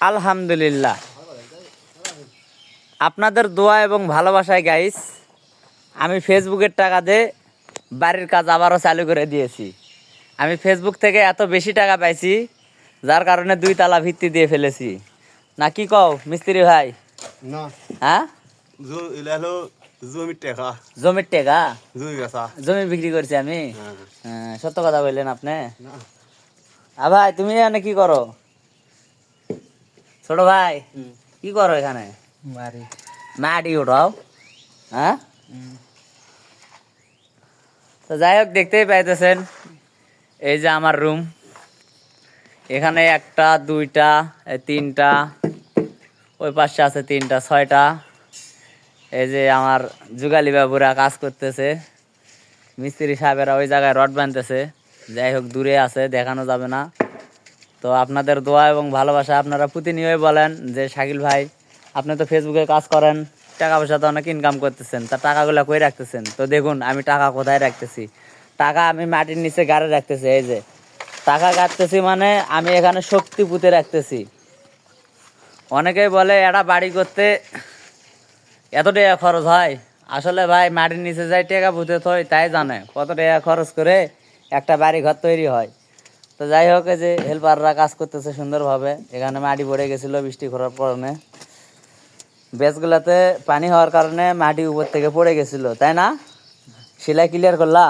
আলহামদুলিল্লাহ, আপনাদের দোয়া এবং ভালোবাসায় গাইস আমি ফেসবুকের টাকা দিয়ে বাড়ির কাজ আবারও চালু করে দিয়েছি। আমি ফেসবুক থেকে এত বেশি টাকা পাইছি যার কারণে 2 তালা ভিত্তি দিয়ে ফেলেছি। না কি কও মিস্ত্রি ভাই? না হ্যাঁ, হলো জমির টাকা, জমির টাকা, জমি বেচা। জমি বিক্রি করছি আমি। হ্যাঁ। হ্যাঁ, সত্য কথা বললেন আপনি। না ভাই তুমি এখানে কি করো? ছোট ভাই কি করো এখানে? মাটি উঠাও। হ্যাঁ, তো যাই হোক দেখতেই পাইতেছেন এই যে আমার রুম। এখানে 1টা 2টা 3টা, ওই পাশে আছে 3টা 6টা। এই যে আমার যুগালি বাবুরা কাজ করতেছে, মিস্ত্রি সাহেবেরা ওই জায়গায় রড বাঁধতেছে। যাই হোক দূরে আছে, দেখানো যাবে না। তো আপনাদের দোয়া এবং ভালোবাসা, আপনারা প্রতিনিয়তই বলেন যে শাকিল ভাই আপনি তো ফেসবুকে কাজ করেন, টাকা পয়সা তো অনেক ইনকাম করতেছেন, তা টাকাগুলো কই রাখতেছেন? তো দেখুন আমি টাকা কোথায় রাখতেছি। টাকা আমি মাটির নিচে গাড়ে রাখতেছি। এই যে টাকা কাটতেছি মানে আমি এখানে শক্তি পুঁতে রাখতেছি। অনেকেই বলে এটা বাড়ি করতে এত টাকা খরচ হয়। আসলে ভাই মাটির নিচে যাই টাকা পুঁতে থই তাই জানে কত টাকা খরচ করে একটা বাড়ি ঘর তৈরি হয়। তো যাই হোক, এই যে হেল্পাররা কাজ করতেছে সুন্দরভাবে। এখানে মাটি পড়ে গেছিলো বৃষ্টি করার কারণে, বেচগুলাতে পানি হওয়ার কারণে মাটি উপর থেকে পড়ে গেছিল, তাই না? সেলাই ক্লিয়ার করলা?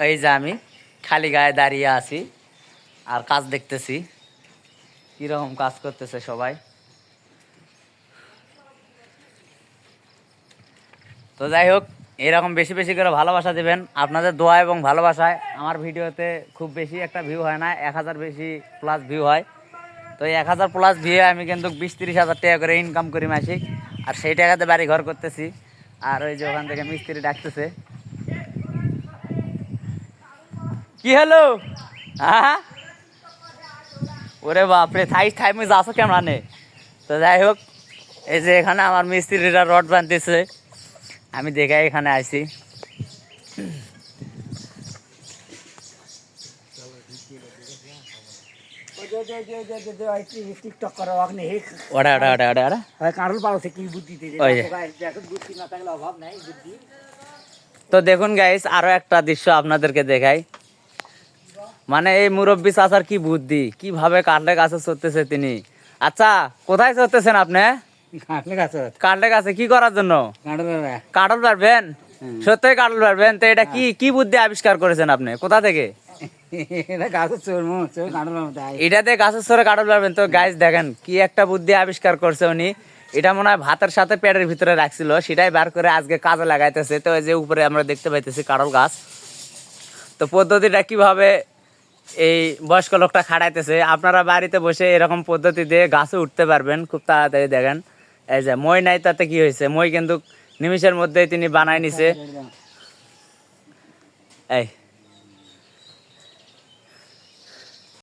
এই যে আমি খালি গায়ে দাঁড়িয়ে আছি আর কাজ দেখতেছি কিরকম কাজ করতেছে সবাই। তো যাই হোক, এরকম বেশি বেশি করে ভালোবাসা দিবেন। আপনাদের দোয়া এবং ভালোবাসায় আমার ভিডিওতে খুব বেশি একটা ভিউ হয় না, 1000 বেশি প্লাস ভিউ হয়। তো এই 1000 প্লাস ভিউ আমি কিন্তু 20-30 হাজার টাকা করে ইনকাম করি মাসিক, আর সেই টাকাতে বাড়ি ঘর করতেছি। আর ওই যে ওখান থেকে মিস্ত্রি ডাকতেছে। কি হলো? হ্যাঁ, ওরে বাপরে, থাই মুই যাচ্ছ কেমন? তো যাই হোক, এই যে এখানে আমার মিস্ত্রিরা রড বাঁধতেছে, আমি দেখে এখানে আসি। তো দেখুন গাইস, আরো একটা দৃশ্য আপনাদেরকে দেখাই। মানে এই মুরব্বী চাচার কি বুদ্ধি, কিভাবে কাটলে গাছে চড়তেছে তিনি। আচ্ছা, কোথায় চড়তেছেন আপনি? কাটলে গাছে কি করার জন্য? কাটল পারবেন? সত্যি কাটল পারবেন? তো এটা কি কি বুদ্ধি আবিষ্কার করেছেন আপনি, কোথা থেকে? এটাতে গাছের সরে কাটল পারবেন? তো গাইস দেখেন কি একটা বুদ্ধি আবিষ্কার করছে উনি। এটা মনে হয় ভাতের সাথে পেটের ভিতরে রাখছিল, সেটাই বার করে আজকে কাজে লাগাইতেছে। তো এই যে উপরে আমরা দেখতে পাইতেছি কাটল গাছ। তো পদ্ধতিটা কিভাবে এই বয়স্ক লোকটা খাটাইতেছে, আপনারা বাড়িতে বসে এরকম পদ্ধতি দিয়ে গাছে উঠতে পারবেন খুব তাড়াতাড়ি। দেখেন এই যে মই নাই, তাতে কি হয়েছে? মই কিন্তু নিমিষের মধ্যেই তিনি বানাই নিছে। এই